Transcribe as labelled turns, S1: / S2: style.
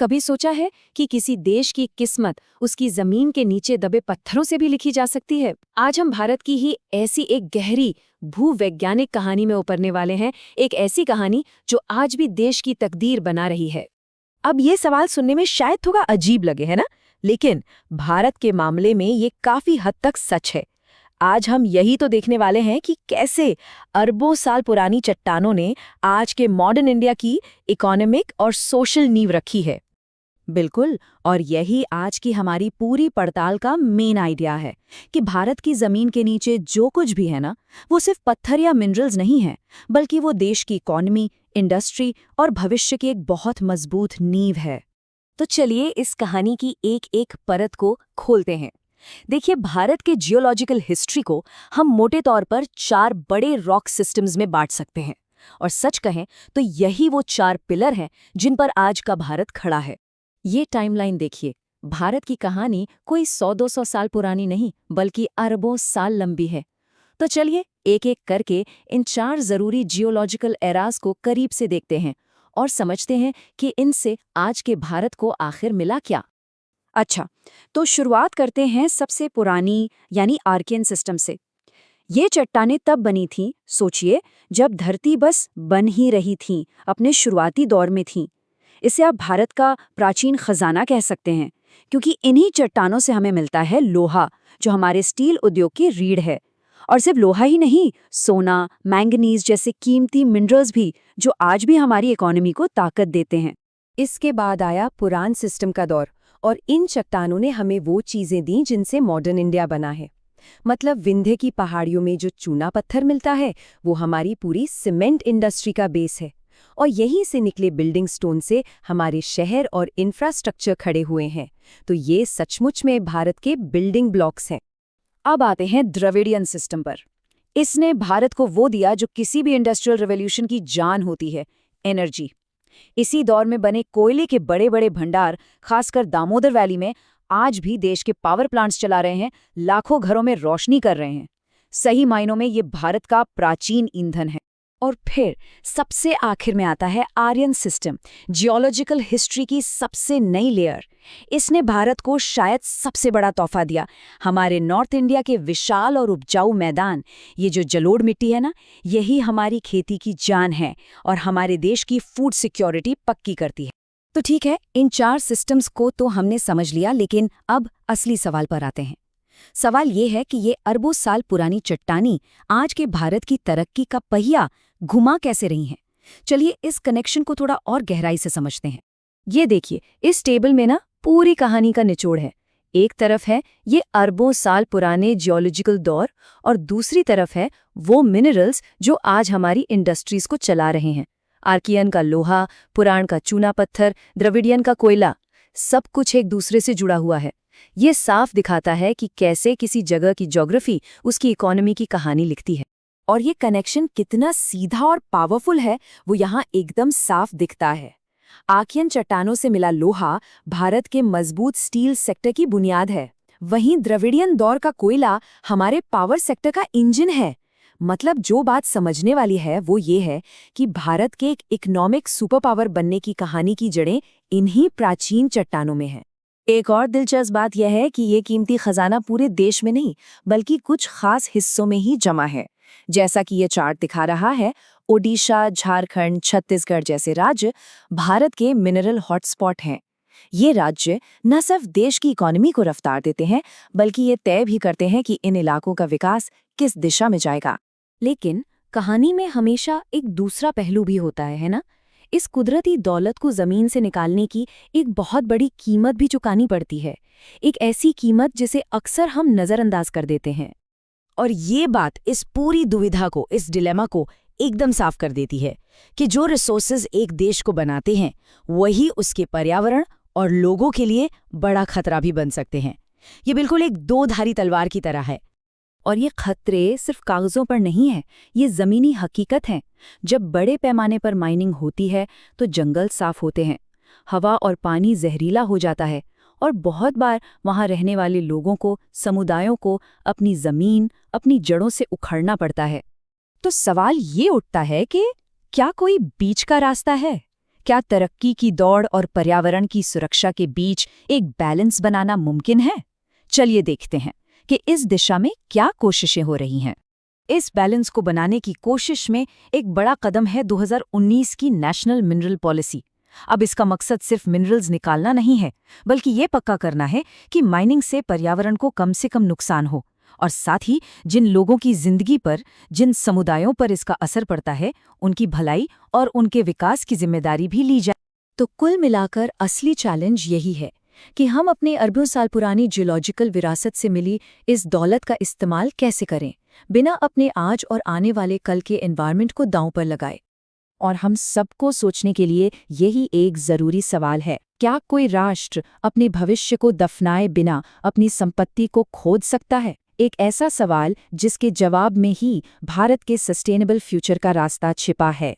S1: कभी सोचा है कि किसी देश की किस्मत उसकी जमीन के नीचे दबे पत्थरों से भी लिखी जा सकती है? आज हम भारत की ही ऐसी एक गहरी भूवैज्ञानिक कहानी में उतरने वाले हैं, एक ऐसी कहानी जो आज भी देश की तकदीर बना रही है।
S2: अब ये सवाल सुनने में शायद थोड़ा अजीब लगे, है ना? लेकिन भारत के मामले में ये काफी हद तक सच है। आज हम यही तो देखने वाले हैं कि कैसे अरबों साल पुरानी चट्टानों ने आज के मॉडर्न इंडिया की इकोनॉमिक और सोशल नींव रखी है। बिल्कुल, और यही आज की हमारी पूरी पड़ताल का मेन आइडिया है कि भारत की जमीन के नीचे जो कुछ भी है ना, वो सिर्फ पत्थर या मिनरल्स नहीं है, बल्कि वो देश की इकोनॉमी, इंडस्ट्री और भविष्य की एक बहुत मजबूत नींव है।
S1: तो चलिए इस कहानी की एक एक परत को खोलते हैं। देखिए, भारत के जियोलॉजिकल हिस्ट्री को हम मोटे तौर पर 4 बड़े रॉक सिस्टम्स में बांट सकते हैं, और सच कहें तो यही वो 4 पिलर हैं जिन पर आज का भारत खड़ा है। ये टाइमलाइन देखिए, भारत की कहानी कोई 100-200 साल पुरानी नहीं, बल्कि अरबों साल लंबी है। तो चलिए एक एक करके इन 4 जरूरी जियोलॉजिकल एराज को करीब से देखते हैं और समझते हैं कि इनसे आज के भारत को आखिर मिला क्या। अच्छा, तो शुरुआत करते हैं सबसे पुरानी यानी आर्कियन सिस्टम से। ये चट्टानें तब बनी थीं, सोचिए, जब धरती बस बन ही रही थी, अपने शुरुआती दौर में थी। इसे आप भारत का प्राचीन खजाना कह सकते हैं, क्योंकि इन्हीं चट्टानों से हमें मिलता है लोहा, जो हमारे स्टील उद्योग की रीढ़ है। और सिर्फ लोहा ही नहीं, सोना, मैंगनीज जैसे कीमती मिनरल्स भी, जो आज भी हमारी इकोनॉमी को ताकत देते हैं।
S2: इसके बाद आया पुरान सिस्टम का दौर, और इन चट्टानों ने हमें वो चीजें दी जिनसे मॉडर्न इंडिया बना है। मतलब विंध्य की पहाड़ियों में जो चूना पत्थर मिलता है, वो हमारी पूरी सीमेंट इंडस्ट्री का बेस है, और यहीं से निकले बिल्डिंग स्टोन से हमारे शहर और इंफ्रास्ट्रक्चर खड़े हुए हैं। तो ये सचमुच में भारत के बिल्डिंग ब्लॉक्स हैं।
S1: अब आते हैं द्रविडियन सिस्टम पर। इसने भारत को वो दिया जो किसी भी इंडस्ट्रियल रेवोल्यूशन की जान होती है, एनर्जी। इसी दौर में बने कोयले के बड़े बड़े भंडार, खासकर दामोदर वैली में, आज भी देश के पावर प्लांट्स चला रहे हैं, लाखों घरों में रोशनी कर रहे हैं। सही मायनों में ये भारत का प्राचीन ईंधन है। और फिर सबसे आखिर में आता है आर्यन सिस्टम, जियोलॉजिकल हिस्ट्री की सबसे नई लेयर। इसने भारत को शायद सबसे बड़ा तोहफा दिया। हमारे नॉर्थ इंडिया के विशाल और उपजाऊ मैदान, ये जो जलोढ़ मिट्टी है ना, यही हमारी खेती की जान है और हमारे देश की फूड सिक्योरिटी पक्की करती है। तो ठीक है, इन 4 सिस्टम्स को तो हमने समझ लिया, लेकिन अब असली सवाल पर आते हैं। सवाल ये है कि ये अरबों साल पुरानी चट्टानी आज के भारत की तरक्की का पहिया घुमा कैसे रही हैं? चलिए इस कनेक्शन को थोड़ा और गहराई से समझते हैं। ये देखिए, इस टेबल में ना पूरी कहानी का निचोड़ है। एक तरफ है ये अरबों साल पुराने जियोलॉजिकल दौर, और दूसरी तरफ है वो मिनरल्स जो आज हमारी इंडस्ट्रीज को चला रहे हैं। आर्कियन का लोहा, पुराण का चूना पत्थर, द्रविडियन का कोयला, सब कुछ एक दूसरे से जुड़ा हुआ है। ये साफ दिखाता है कि कैसे किसी जगह की ज्योग्राफी उसकी इकोनॉमी की कहानी लिखती है। और ये कनेक्शन कितना सीधा और पावरफुल है, वो यहाँ एकदम साफ दिखता है। आर्कियन चट्टानों से मिला लोहा भारत के मजबूत स्टील सेक्टर की बुनियाद है। वहीं द्रविडियन दौर का कोयला हमारे पावर सेक्टर का इंजन है। मतलब जो बात समझने वाली है वो ये है कि भारत के एक इकोनॉमिक सुपर पावर बनने की कहानी की जड़ें इन्हीं प्राचीन चट्टानों में हैं। एक और दिलचस्प बात यह है कि ये कीमती खजाना पूरे देश में नहीं, बल्कि कुछ खास हिस्सों में ही जमा है। जैसा कि ये चार्ट दिखा रहा है, ओडिशा, झारखंड, छत्तीसगढ़ जैसे राज्य भारत के मिनरल हॉटस्पॉट हैं। ये राज्य न सिर्फ देश की इकोनॉमी को रफ्तार देते हैं, बल्कि ये तय भी करते हैं कि इन इलाकों का विकास किस दिशा में जाएगा। लेकिन कहानी में हमेशा एक दूसरा पहलू भी होता है ना? इस कुदरती दौलत को जमीन से निकालने की एक बहुत बड़ी कीमत भी चुकानी पड़ती है। एक ऐसी कीमत जिसे अक्सर हम नजरअंदाज कर देते हैं। और ये बात इस पूरी दुविधा को, इस डिलेमा को एकदम साफ कर देती है कि जो रिसोर्सेज एक देश को बनाते हैं, वही उसके पर्यावरण और लोगों के लिए बड़ा खतरा भी बन सकते हैं। ये बिल्कुल एक दो-धारी तलवार की तरह है। और ये खतरे सिर्फ कागजों पर नहीं है, ये ज़मीनी हकीकत हैं। जब बड़े पैमाने पर माइनिंग होती है तो जंगल साफ होते हैं, हवा और पानी जहरीला हो जाता है, और बहुत बार वहाँ रहने वाले लोगों को, समुदायों को अपनी ज़मीन, अपनी जड़ों से उखड़ना पड़ता है। तो सवाल ये उठता है कि क्या कोई बीच का रास्ता है? क्या तरक्की की दौड़ और पर्यावरण की सुरक्षा के बीच एक बैलेंस बनाना मुमकिन है? चलिए देखते हैं कि इस दिशा में क्या कोशिशें हो रही हैं। इस बैलेंस को बनाने की कोशिश में एक बड़ा कदम है 2019 की नेशनल मिनरल पॉलिसी। अब इसका मकसद सिर्फ मिनरल्स निकालना नहीं है, बल्कि ये पक्का करना है कि माइनिंग से पर्यावरण को कम से कम नुकसान हो और साथ ही जिन लोगों की जिंदगी पर, जिन समुदायों पर इसका असर पड़ता है, उनकी भलाई और उनके विकास की जिम्मेदारी भी ली जाए।
S2: तो कुल मिलाकर असली चैलेंज यही है कि हम अपने अरबों साल पुरानी जियोलॉजिकल विरासत से मिली इस दौलत का इस्तेमाल कैसे करें, बिना अपने आज और आने वाले कल के एनवायरनमेंट को दांव पर लगाए।
S1: और हम सबको सोचने के लिए यही एक जरूरी सवाल है, क्या कोई राष्ट्र अपने भविष्य को दफनाए बिना अपनी संपत्ति को खोद सकता है? एक ऐसा सवाल जिसके जवाब में ही भारत के सस्टेनेबल फ्यूचर का रास्ता छिपा है।